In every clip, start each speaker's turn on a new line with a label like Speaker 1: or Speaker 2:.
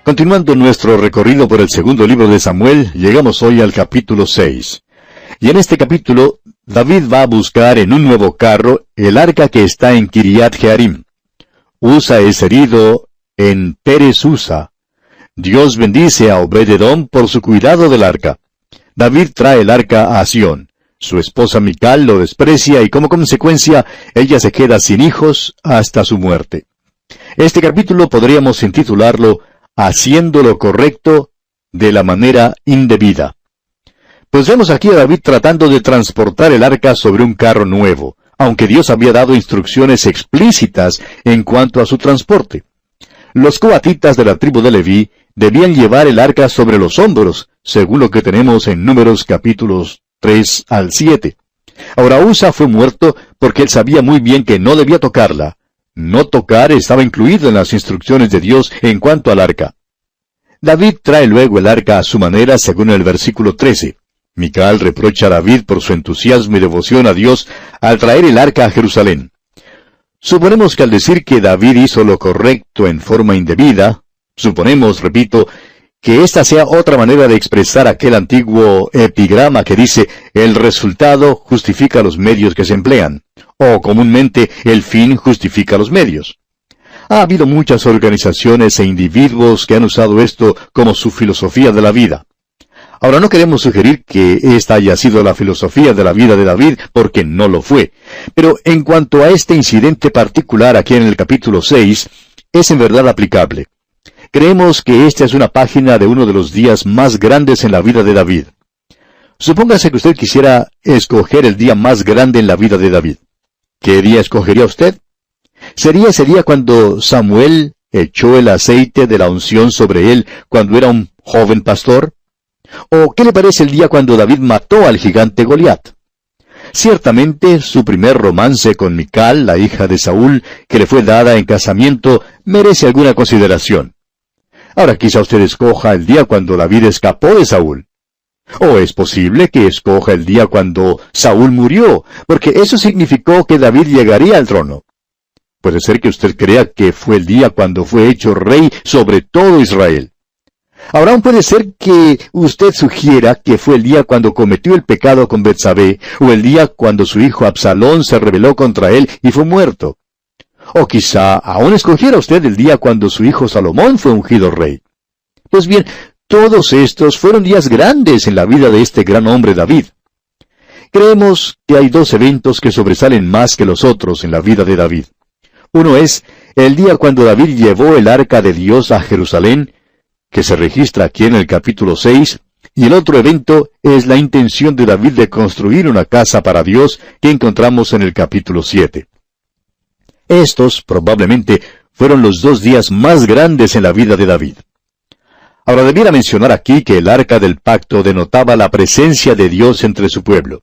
Speaker 1: Continuando nuestro recorrido por el segundo libro de Samuel, llegamos hoy al capítulo 6. Y en este capítulo, David va a buscar en un nuevo carro el arca que está en Kiriat Jearim. Usa es herido en Peres Usa. Dios bendice a Obed-edom por su cuidado del arca. David trae el arca a Sión. Su esposa Mical lo desprecia y como consecuencia, ella se queda sin hijos hasta su muerte. Este capítulo podríamos intitularlo Haciendo lo correcto de la manera indebida. Pues vemos aquí a David tratando de transportar el arca sobre un carro nuevo, aunque Dios había dado instrucciones explícitas en cuanto a su transporte. Los coatitas de la tribu de Leví debían llevar el arca sobre los hombros, según lo que tenemos en Números capítulos 3 al 7. Ahora Usa fue muerto porque él sabía muy bien que no debía tocarla. No tocar estaba incluido en las instrucciones de Dios en cuanto al arca. David trae luego el arca a su manera según el versículo 13. Mical reprocha a David por su entusiasmo y devoción a Dios al traer el arca a Jerusalén. Suponemos que al decir que David hizo lo correcto en forma indebida, suponemos, repito, que esta sea otra manera de expresar aquel antiguo epigrama que dice, el resultado justifica los medios que se emplean, o comúnmente el fin justifica los medios. Ha habido muchas organizaciones e individuos que han usado esto como su filosofía de la vida. Ahora no queremos sugerir que esta haya sido la filosofía de la vida de David, porque no lo fue. Pero en cuanto a este incidente particular aquí en el capítulo 6, es en verdad aplicable. Creemos que esta es una página de uno de los días más grandes en la vida de David. Supóngase que usted quisiera escoger el día más grande en la vida de David. ¿Qué día escogería usted? ¿Sería ese día cuando Samuel echó el aceite de la unción sobre él cuando era un joven pastor? ¿O qué le parece el día cuando David mató al gigante Goliat? Ciertamente, su primer romance con Mical, la hija de Saúl, que le fue dada en casamiento, merece alguna consideración. Ahora quizá usted escoja el día cuando David escapó de Saúl. O es posible que escoja el día cuando Saúl murió, porque eso significó que David llegaría al trono. Puede ser que usted crea que fue el día cuando fue hecho rey sobre todo Israel. Ahora aún puede ser que usted sugiera que fue el día cuando cometió el pecado con Betsabé, o el día cuando su hijo Absalón se rebeló contra él y fue muerto. O quizá aún escogiera usted el día cuando su hijo Salomón fue ungido rey. Pues bien, todos estos fueron días grandes en la vida de este gran hombre David. Creemos que hay dos eventos que sobresalen más que los otros en la vida de David. Uno es el día cuando David llevó el arca de Dios a Jerusalén, que se registra aquí en el capítulo 6, y el otro evento es la intención de David de construir una casa para Dios que encontramos en el capítulo 7. Estos, probablemente, fueron los dos días más grandes en la vida de David. Ahora debiera mencionar aquí que el arca del pacto denotaba la presencia de Dios entre su pueblo.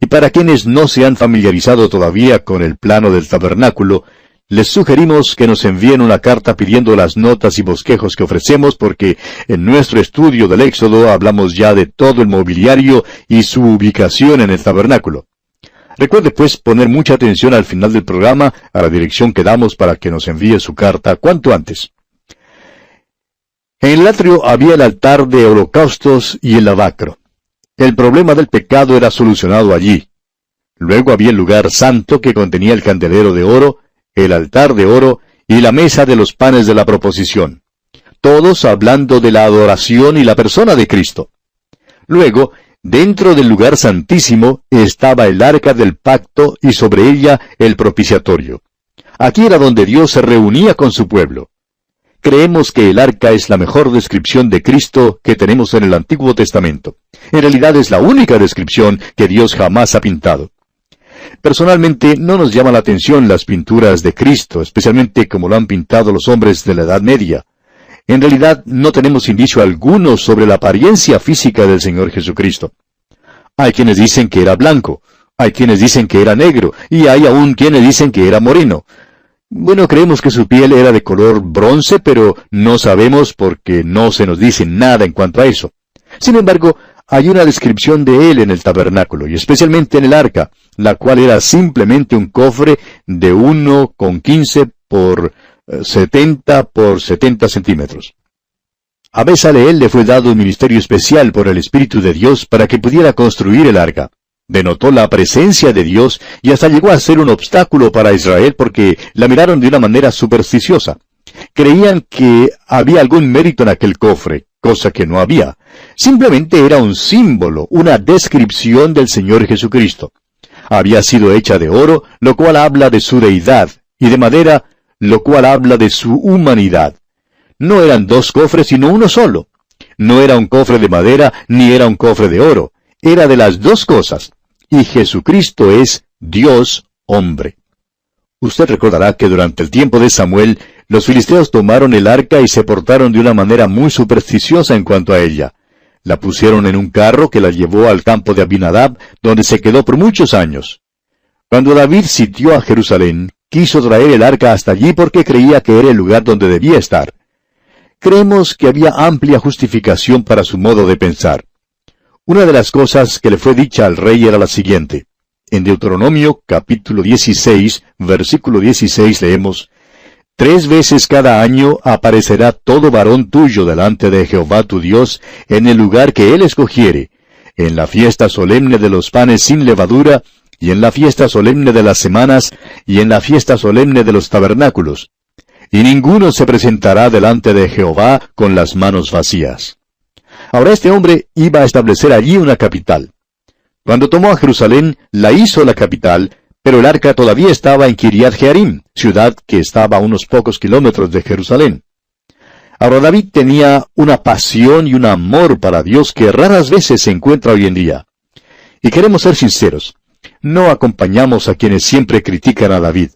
Speaker 1: Y para quienes no se han familiarizado todavía con el plano del tabernáculo, les sugerimos que nos envíen una carta pidiendo las notas y bosquejos que ofrecemos, porque en nuestro estudio del Éxodo hablamos ya de todo el mobiliario y su ubicación en el tabernáculo. Recuerde pues poner mucha atención al final del programa a la dirección que damos para que nos envíe su carta cuanto antes. En el atrio había el altar de holocaustos y el lavacro. El problema del pecado era solucionado allí. Luego había el lugar santo que contenía el candelero de oro, el altar de oro y la mesa de los panes de la proposición. Todos hablando de la adoración y la persona de Cristo. Luego, dentro del lugar santísimo estaba el arca del pacto y sobre ella el propiciatorio. Aquí era donde Dios se reunía con su pueblo. Creemos que el arca es la mejor descripción de Cristo que tenemos en el Antiguo Testamento. En realidad es la única descripción que Dios jamás ha pintado. Personalmente no nos llama la atención las pinturas de Cristo, especialmente como lo han pintado los hombres de la Edad Media. En realidad no tenemos indicio alguno sobre la apariencia física del Señor Jesucristo. Hay quienes dicen que era blanco, hay quienes dicen que era negro, y hay aún quienes dicen que era moreno. Bueno, creemos que su piel era de color bronce, pero no sabemos porque no se nos dice nada en cuanto a eso. Sin embargo, hay una descripción de él en el tabernáculo, y especialmente en el arca, la cual era simplemente un cofre de 1,15 por 70 por 70 centímetros. A Bezaleel le fue dado un ministerio especial por el Espíritu de Dios para que pudiera construir el arca. Denotó la presencia de Dios y hasta llegó a ser un obstáculo para Israel porque la miraron de una manera supersticiosa. Creían que había algún mérito en aquel cofre, cosa que no había. Simplemente era un símbolo, una descripción del Señor Jesucristo. Había sido hecha de oro, lo cual habla de su deidad, y de madera, lo cual habla de su humanidad. No eran dos cofres, sino uno solo. No era un cofre de madera, ni era un cofre de oro. Era de las dos cosas. Y Jesucristo es Dios hombre. Usted recordará que durante el tiempo de Samuel, los filisteos tomaron el arca y se portaron de una manera muy supersticiosa en cuanto a ella. La pusieron en un carro que la llevó al campo de Abinadab, donde se quedó por muchos años. Cuando David sitió a Jerusalén, quiso traer el arca hasta allí porque creía que era el lugar donde debía estar. Creemos que había amplia justificación para su modo de pensar. Una de las cosas que le fue dicha al rey era la siguiente. En Deuteronomio, capítulo 16, versículo 16, leemos: 3 veces cada año aparecerá todo varón tuyo delante de Jehová tu Dios en el lugar que él escogiere, en la fiesta solemne de los panes sin levadura, y en la fiesta solemne de las semanas, y en la fiesta solemne de los tabernáculos. Y ninguno se presentará delante de Jehová con las manos vacías. Ahora este hombre iba a establecer allí una capital. Cuando tomó a Jerusalén, la hizo la capital, pero el arca todavía estaba en Kiriat Jearim, ciudad que estaba a unos pocos kilómetros de Jerusalén. Ahora David tenía una pasión y un amor para Dios que raras veces se encuentra hoy en día. Y queremos ser sinceros, no acompañamos a quienes siempre critican a David.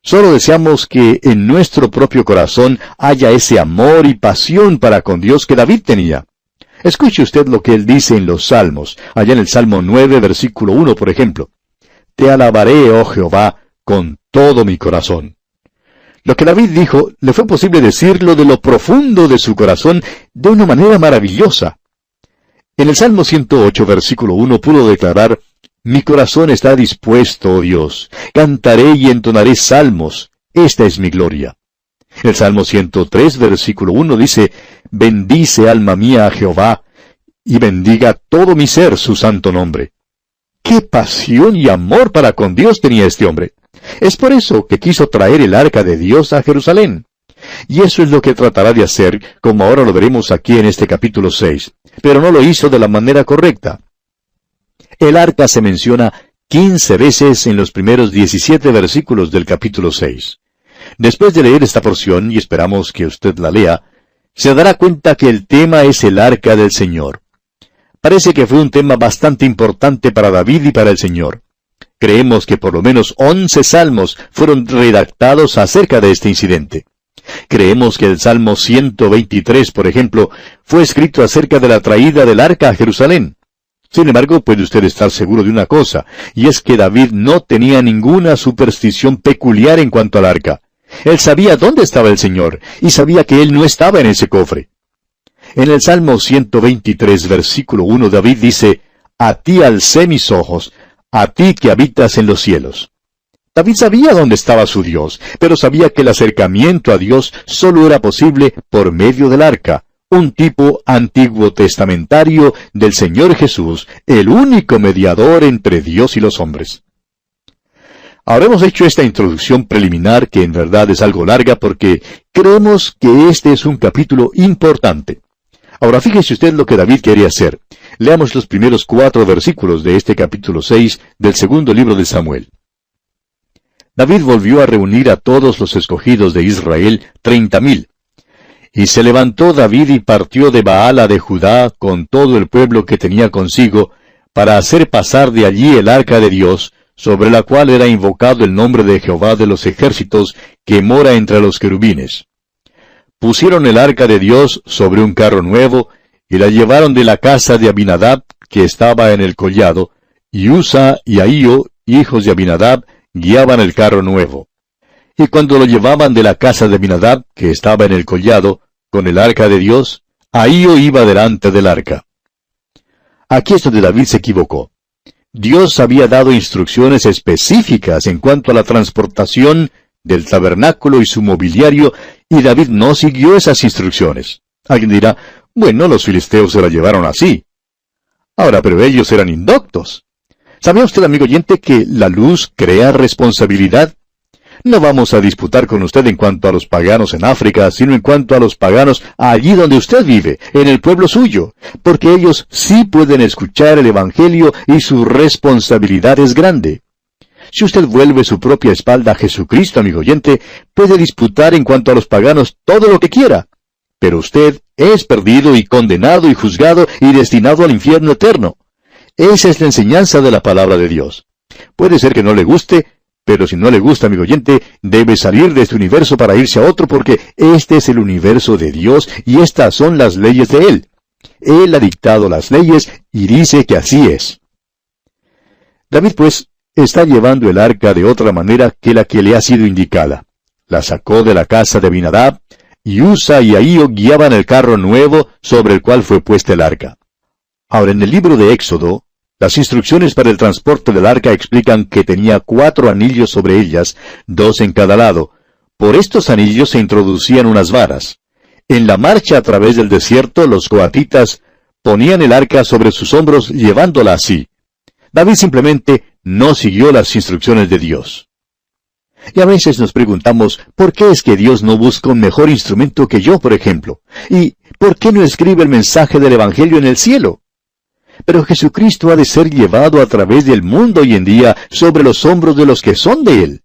Speaker 1: Solo deseamos que en nuestro propio corazón haya ese amor y pasión para con Dios que David tenía. Escuche usted lo que él dice en los Salmos, allá en el Salmo 9, versículo 1, por ejemplo. Te alabaré, oh Jehová, con todo mi corazón. Lo que David dijo, le fue posible decirlo de lo profundo de su corazón de una manera maravillosa. En el Salmo 108, versículo 1, pudo declarar: mi corazón está dispuesto, oh Dios, cantaré y entonaré salmos, esta es mi gloria. El Salmo 103, versículo 1 dice: bendice alma mía a Jehová, y bendiga todo mi ser su santo nombre. ¡Qué pasión y amor para con Dios tenía este hombre! Es por eso que quiso traer el arca de Dios a Jerusalén. Y eso es lo que tratará de hacer, como ahora lo veremos aquí en este capítulo 6. Pero no lo hizo de la manera correcta. El arca se menciona 15 veces en los primeros 17 versículos del capítulo 6. Después de leer esta porción, y esperamos que usted la lea, se dará cuenta que el tema es el arca del Señor. Parece que fue un tema bastante importante para David y para el Señor. Creemos que por lo menos 11 salmos fueron redactados acerca de este incidente. Creemos que el Salmo 123, por ejemplo, fue escrito acerca de la traída del arca a Jerusalén. Sin embargo, puede usted estar seguro de una cosa, y es que David no tenía ninguna superstición peculiar en cuanto al arca. Él sabía dónde estaba el Señor, y sabía que Él no estaba en ese cofre. En el Salmo 123, versículo 1, David dice: a ti alcé mis ojos, a ti que habitas en los cielos. David sabía dónde estaba su Dios, pero sabía que el acercamiento a Dios solo era posible por medio del arca, un tipo antiguo testamentario del Señor Jesús, el único mediador entre Dios y los hombres. Ahora hemos hecho esta introducción preliminar que en verdad es algo larga porque creemos que este es un capítulo importante. Ahora fíjese usted lo que David quería hacer. Leamos los primeros 4 versículos de este capítulo 6 del segundo libro de Samuel. David volvió a reunir a todos los escogidos de Israel, 30,000. Y se levantó David y partió de Baala de Judá con todo el pueblo que tenía consigo, para hacer pasar de allí el arca de Dios, sobre la cual era invocado el nombre de Jehová de los ejércitos, que mora entre los querubines. Pusieron el arca de Dios sobre un carro nuevo, y la llevaron de la casa de Abinadab, que estaba en el collado, y Usa y Ahío, hijos de Abinadab, guiaban el carro nuevo. Y cuando lo llevaban de la casa de Abinadab, que estaba en el collado, con el arca de Dios, Ahío iba delante del arca. Aquí es donde David se equivocó. Dios había dado instrucciones específicas en cuanto a la transportación del tabernáculo y su mobiliario, y David no siguió esas instrucciones. Alguien dirá, bueno, los filisteos se la llevaron así. Ahora, pero ellos eran indoctos. ¿Sabía usted, amigo oyente, que la luz crea responsabilidad? No vamos a disputar con usted en cuanto a los paganos en África, sino en cuanto a los paganos allí donde usted vive, en el pueblo suyo, porque ellos sí pueden escuchar el Evangelio y su responsabilidad es grande. Si usted vuelve su propia espalda a Jesucristo, amigo oyente, puede disputar en cuanto a los paganos todo lo que quiera, pero usted es perdido y condenado y juzgado y destinado al infierno eterno. Esa es la enseñanza de la palabra de Dios. Puede ser que no le guste, pero si no le gusta, amigo oyente, debe salir de este universo para irse a otro porque este es el universo de Dios y estas son las leyes de Él. Él ha dictado las leyes y dice que así es. David, pues, está llevando el arca de otra manera que la que le ha sido indicada. La sacó de la casa de Abinadab, y Usa y Ahío guiaban el carro nuevo sobre el cual fue puesta el arca. Ahora, en el libro de Éxodo, las instrucciones para el transporte del arca explican que tenía 4 anillos sobre ellas, 2 en cada lado. Por estos anillos se introducían unas varas. En la marcha a través del desierto, los coatitas ponían el arca sobre sus hombros llevándola así. David simplemente no siguió las instrucciones de Dios. Y a veces nos preguntamos, ¿por qué es que Dios no busca un mejor instrumento que yo, por ejemplo? ¿Y por qué no escribe el mensaje del Evangelio en el cielo? Pero Jesucristo ha de ser llevado a través del mundo hoy en día sobre los hombros de los que son de Él.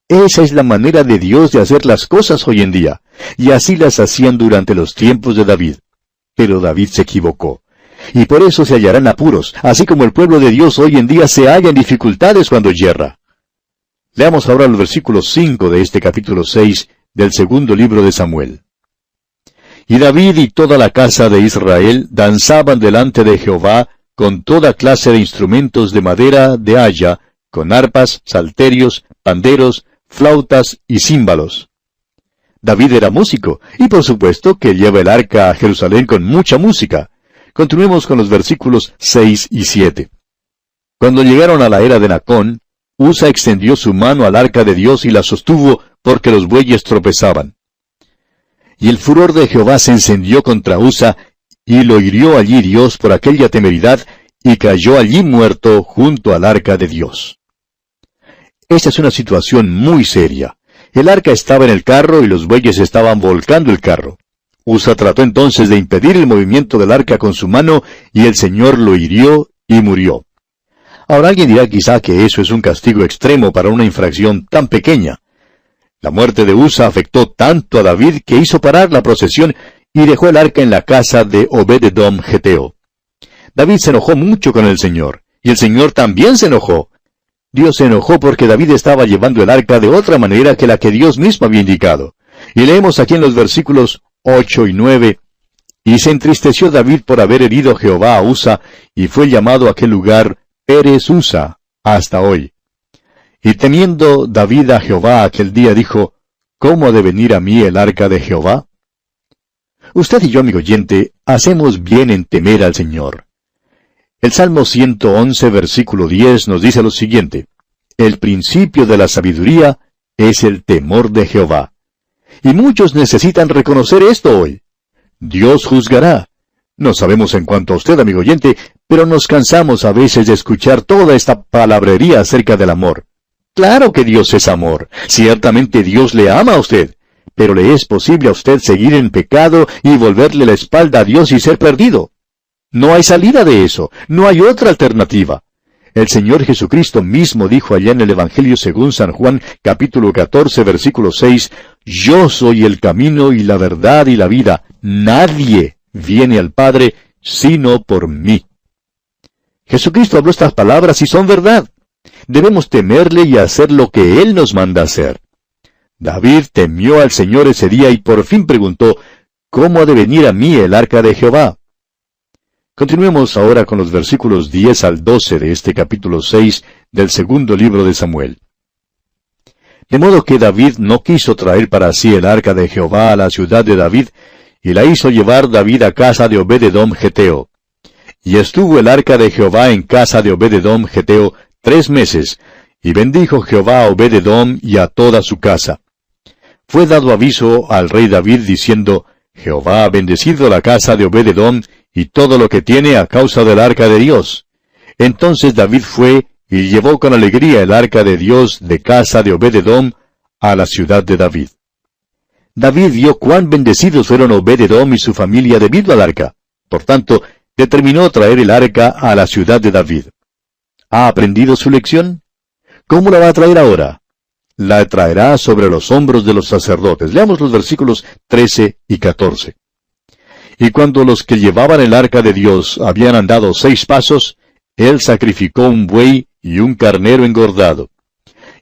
Speaker 1: Esa es la manera de Dios de hacer las cosas hoy en día, y así las hacían durante los tiempos de David. Pero David se equivocó. Y por eso se hallarán apuros, así como el pueblo de Dios hoy en día se halla en dificultades cuando yerra. Leamos ahora el versículo 5 de este capítulo 6 del segundo libro de Samuel. Y David y toda la casa de Israel danzaban delante de Jehová con toda clase de instrumentos de madera de haya, con arpas, salterios, panderos, flautas y címbalos. David era músico, y por supuesto que lleva el arca a Jerusalén con mucha música. Continuemos con los versículos 6 y 7. Cuando llegaron a la era de Nacón, Usa extendió su mano al arca de Dios y la sostuvo porque los bueyes tropezaban. Y el furor de Jehová se encendió contra Usa, y lo hirió allí Dios por aquella temeridad, y cayó allí muerto junto al arca de Dios. Esta es una situación muy seria. El arca estaba en el carro y los bueyes estaban volcando el carro. Usa trató entonces de impedir el movimiento del arca con su mano, y el Señor lo hirió y murió. Ahora alguien dirá quizá que eso es un castigo extremo para una infracción tan pequeña. La muerte de Usa afectó tanto a David que hizo parar la procesión y dejó el arca en la casa de Obed-edom geteo. David se enojó mucho con el Señor, y el Señor también se enojó. Dios se enojó porque David estaba llevando el arca de otra manera que la que Dios mismo había indicado. Y leemos aquí en los versículos 8 y 9, y se entristeció David por haber herido a Jehová a Usa, y fue llamado a aquel lugar Perez Usa, hasta hoy. Y temiendo David a Jehová aquel día dijo, ¿cómo ha de venir a mí el arca de Jehová? Usted y yo, amigo oyente, hacemos bien en temer al Señor. El Salmo 111, versículo 10 nos dice lo siguiente, el principio de la sabiduría es el temor de Jehová. Y muchos necesitan reconocer esto hoy. Dios juzgará. No sabemos en cuanto a usted, amigo oyente, pero nos cansamos a veces de escuchar toda esta palabrería acerca del amor. Claro que Dios es amor. Ciertamente Dios le ama a usted. Pero ¿le es posible a usted seguir en pecado y volverle la espalda a Dios y ser perdido? No hay salida de eso. No hay otra alternativa. El Señor Jesucristo mismo dijo allá en el Evangelio según San Juan, capítulo 14, versículo 6, Yo soy el camino y la verdad y la vida. Nadie viene al Padre sino por mí. Jesucristo habló estas palabras y son verdad. Debemos temerle y hacer lo que Él nos manda hacer. David temió al Señor ese día y por fin preguntó, ¿cómo ha de venir a mí el arca de Jehová? Continuemos ahora con los versículos 10 al 12 de este capítulo 6 del segundo libro de Samuel. De modo que David no quiso traer para sí el arca de Jehová a la ciudad de David, y la hizo llevar David a casa de Obed-edom geteo. Y estuvo el arca de Jehová en casa de Obed-edom geteo 3 meses, y bendijo Jehová a Obed-edom y a toda su casa. Fue dado aviso al rey David diciendo, Jehová ha bendecido la casa de Obed-edom y todo lo que tiene a causa del arca de Dios. Entonces David fue y llevó con alegría el arca de Dios de casa de Obed-edom a la ciudad de David. David vio cuán bendecidos fueron Obed-edom y su familia debido al arca. Por tanto, determinó traer el arca a la ciudad de David. ¿Ha aprendido su lección? ¿Cómo la va a traer ahora? La traerá sobre los hombros de los sacerdotes. Leamos los versículos 13 y 14. Y cuando los que llevaban el arca de Dios habían andado 6 pasos, él sacrificó un buey y un carnero engordado.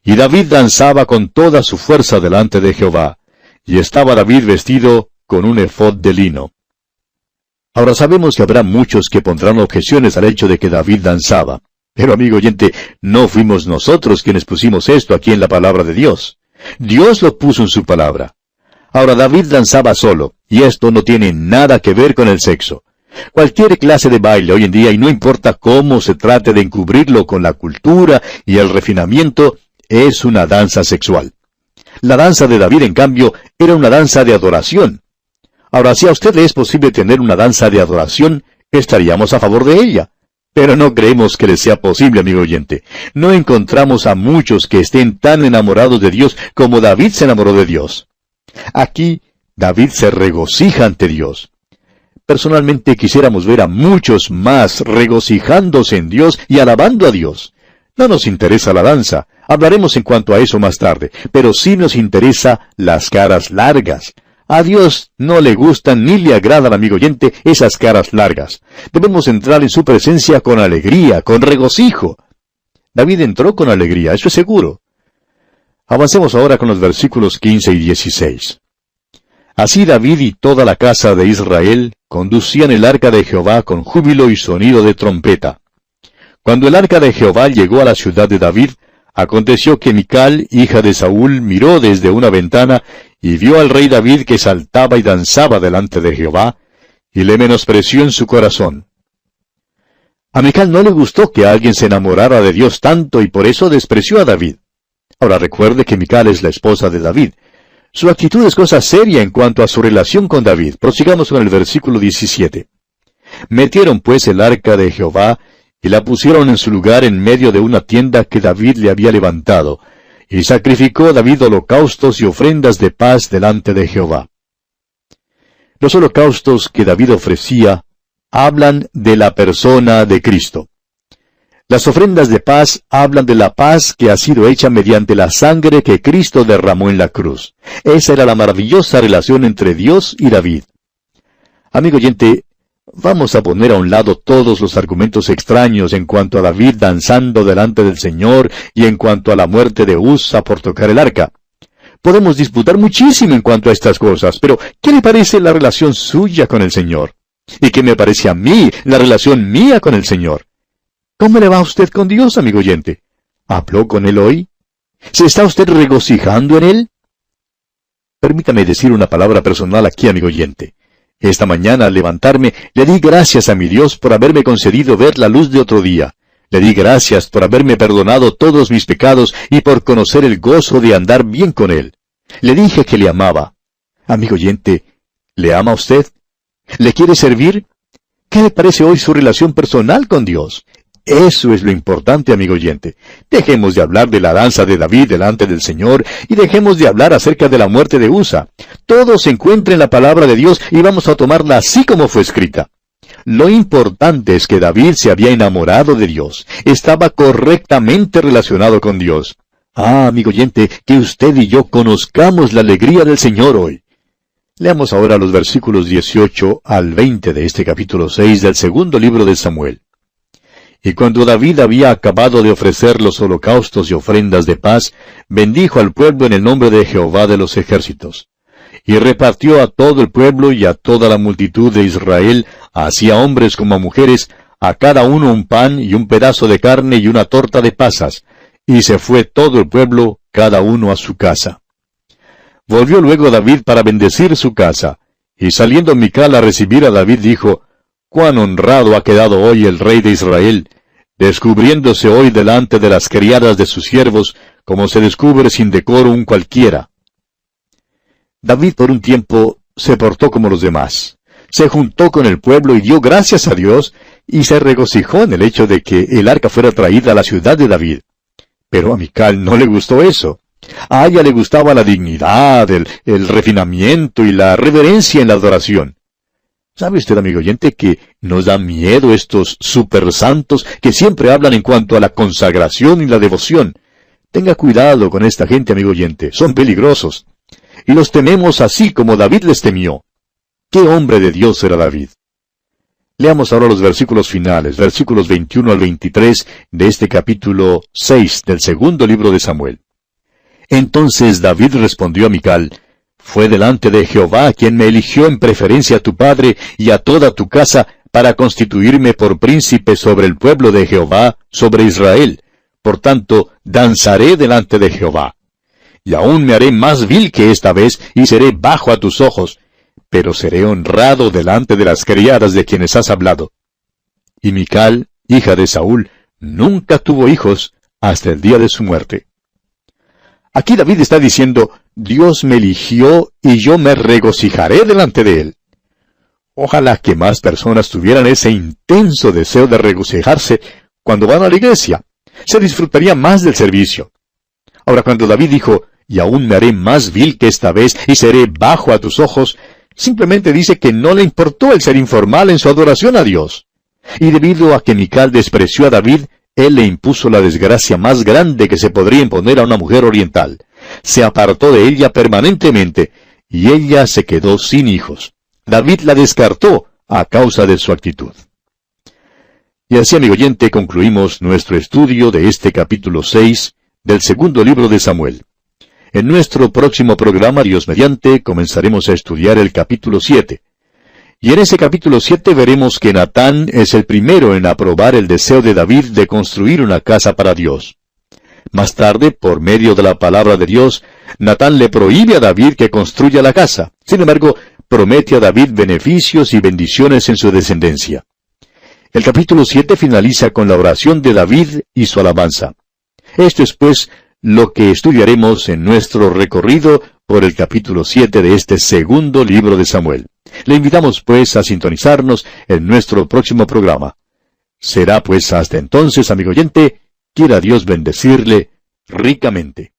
Speaker 1: Y David danzaba con toda su fuerza delante de Jehová, y estaba David vestido con un efod de lino. Ahora sabemos que habrá muchos que pondrán objeciones al hecho de que David danzaba. Pero amigo oyente, no fuimos nosotros quienes pusimos esto aquí en la palabra de Dios. Dios lo puso en su palabra. Ahora David danzaba solo, y esto no tiene nada que ver con el sexo. Cualquier clase de baile hoy en día, y no importa cómo se trate de encubrirlo con la cultura y el refinamiento, es una danza sexual. La danza de David, en cambio, era una danza de adoración. Ahora, si a usted le es posible tener una danza de adoración, estaríamos a favor de ella. Pero no creemos que le sea posible, amigo oyente. No encontramos a muchos que estén tan enamorados de Dios como David se enamoró de Dios. Aquí, David se regocija ante Dios. Personalmente quisiéramos ver a muchos más regocijándose en Dios y alabando a Dios. No nos interesa la danza, hablaremos en cuanto a eso más tarde, pero sí nos interesa las caras largas. A Dios no le gustan ni le agradan, amigo oyente, esas caras largas. Debemos entrar en su presencia con alegría, con regocijo. David entró con alegría, eso es seguro. Avancemos ahora con los versículos 15 y 16. Así David y toda la casa de Israel conducían el arca de Jehová con júbilo y sonido de trompeta. Cuando el arca de Jehová llegó a la ciudad de David, aconteció que Mical, hija de Saúl, miró desde una ventana y vio al rey David que saltaba y danzaba delante de Jehová, y le menospreció en su corazón. A Mical no le gustó que alguien se enamorara de Dios tanto y por eso despreció a David. Ahora recuerde que Mical es la esposa de David. Su actitud es cosa seria en cuanto a su relación con David. Prosigamos con el versículo 17. Metieron pues el arca de Jehová y la pusieron en su lugar en medio de una tienda que David le había levantado, y sacrificó David holocaustos y ofrendas de paz delante de Jehová. Los holocaustos que David ofrecía hablan de la persona de Cristo. Las ofrendas de paz hablan de la paz que ha sido hecha mediante la sangre que Cristo derramó en la cruz. Esa era la maravillosa relación entre Dios y David. Amigo oyente, vamos a poner a un lado todos los argumentos extraños en cuanto a David danzando delante del Señor y en cuanto a la muerte de Usa por tocar el arca. Podemos disputar muchísimo en cuanto a estas cosas, pero ¿qué le parece la relación suya con el Señor? ¿Y qué me parece a mí la relación mía con el Señor? ¿Cómo le va a usted con Dios, amigo oyente? ¿Habló con Él hoy? ¿Se está usted regocijando en Él? Permítame decir una palabra personal aquí, amigo oyente. Esta mañana, al levantarme, le di gracias a mi Dios por haberme concedido ver la luz de otro día. Le di gracias por haberme perdonado todos mis pecados y por conocer el gozo de andar bien con Él. Le dije que le amaba. Amigo oyente, ¿le ama a usted? ¿Le quiere servir? ¿Qué le parece hoy su relación personal con Dios? Eso es lo importante, amigo oyente. Dejemos de hablar de la danza de David delante del Señor y dejemos de hablar acerca de la muerte de Usa. Todo se encuentra en la palabra de Dios y vamos a tomarla así como fue escrita. Lo importante es que David se había enamorado de Dios. Estaba correctamente relacionado con Dios. Ah, amigo oyente, que usted y yo conozcamos la alegría del Señor hoy. Leamos ahora los versículos 18 al 20 de este capítulo 6 del segundo libro de Samuel. Y cuando David había acabado de ofrecer los holocaustos y ofrendas de paz, bendijo al pueblo en el nombre de Jehová de los ejércitos. Y repartió a todo el pueblo y a toda la multitud de Israel, así a hombres como a mujeres, a cada uno un pan y un pedazo de carne y una torta de pasas, y se fue todo el pueblo, cada uno a su casa. Volvió luego David para bendecir su casa, y saliendo Mical a recibir a David dijo, «Cuán honrado ha quedado hoy el rey de Israel, descubriéndose hoy delante de las criadas de sus siervos, como se descubre sin decoro un cualquiera». David por un tiempo se portó como los demás. Se juntó con el pueblo y dio gracias a Dios, y se regocijó en el hecho de que el arca fuera traída a la ciudad de David. Pero a Mical no le gustó eso. A ella le gustaba la dignidad, el refinamiento y la reverencia en la adoración. ¿Sabe usted, amigo oyente, que nos da miedo estos supersantos que siempre hablan en cuanto a la consagración y la devoción? Tenga cuidado con esta gente, amigo oyente, son peligrosos. Y los tememos así como David les temió. ¿Qué hombre de Dios era David? Leamos ahora los versículos finales, versículos 21 al 23 de este capítulo 6 del segundo libro de Samuel. Entonces David respondió a Mical: «Fue delante de Jehová quien me eligió en preferencia a tu padre y a toda tu casa para constituirme por príncipe sobre el pueblo de Jehová, sobre Israel. Por tanto, danzaré delante de Jehová. Y aún me haré más vil que esta vez, y seré bajo a tus ojos, pero seré honrado delante de las criadas de quienes has hablado». Y Mical, hija de Saúl, nunca tuvo hijos hasta el día de su muerte. Aquí David está diciendo: Dios me eligió y yo me regocijaré delante de él. Ojalá que más personas tuvieran ese intenso deseo de regocijarse cuando van a la iglesia. Se disfrutaría más del servicio. Ahora, cuando David dijo: «Y aún me haré más vil que esta vez, y seré bajo a tus ojos», simplemente dice que no le importó el ser informal en su adoración a Dios. Y debido a que Mical despreció a David, él le impuso la desgracia más grande que se podría imponer a una mujer oriental. Se apartó de ella permanentemente, y ella se quedó sin hijos. David la descartó a causa de su actitud. Y así, amigo oyente, concluimos nuestro estudio de este capítulo 6 del segundo libro de Samuel. En nuestro próximo programa, Dios mediante, comenzaremos a estudiar el capítulo 7. Y en ese capítulo 7 veremos que Natán es el primero en aprobar el deseo de David de construir una casa para Dios. Más tarde, por medio de la palabra de Dios, Natán le prohíbe a David que construya la casa. Sin embargo, promete a David beneficios y bendiciones en su descendencia. El capítulo 7 finaliza con la oración de David y su alabanza. Esto es, pues, lo que estudiaremos en nuestro recorrido por el capítulo 7 de este segundo libro de Samuel. Le invitamos, pues, a sintonizarnos en nuestro próximo programa. Será, pues, hasta entonces, amigo oyente, quiera Dios bendecirle ricamente.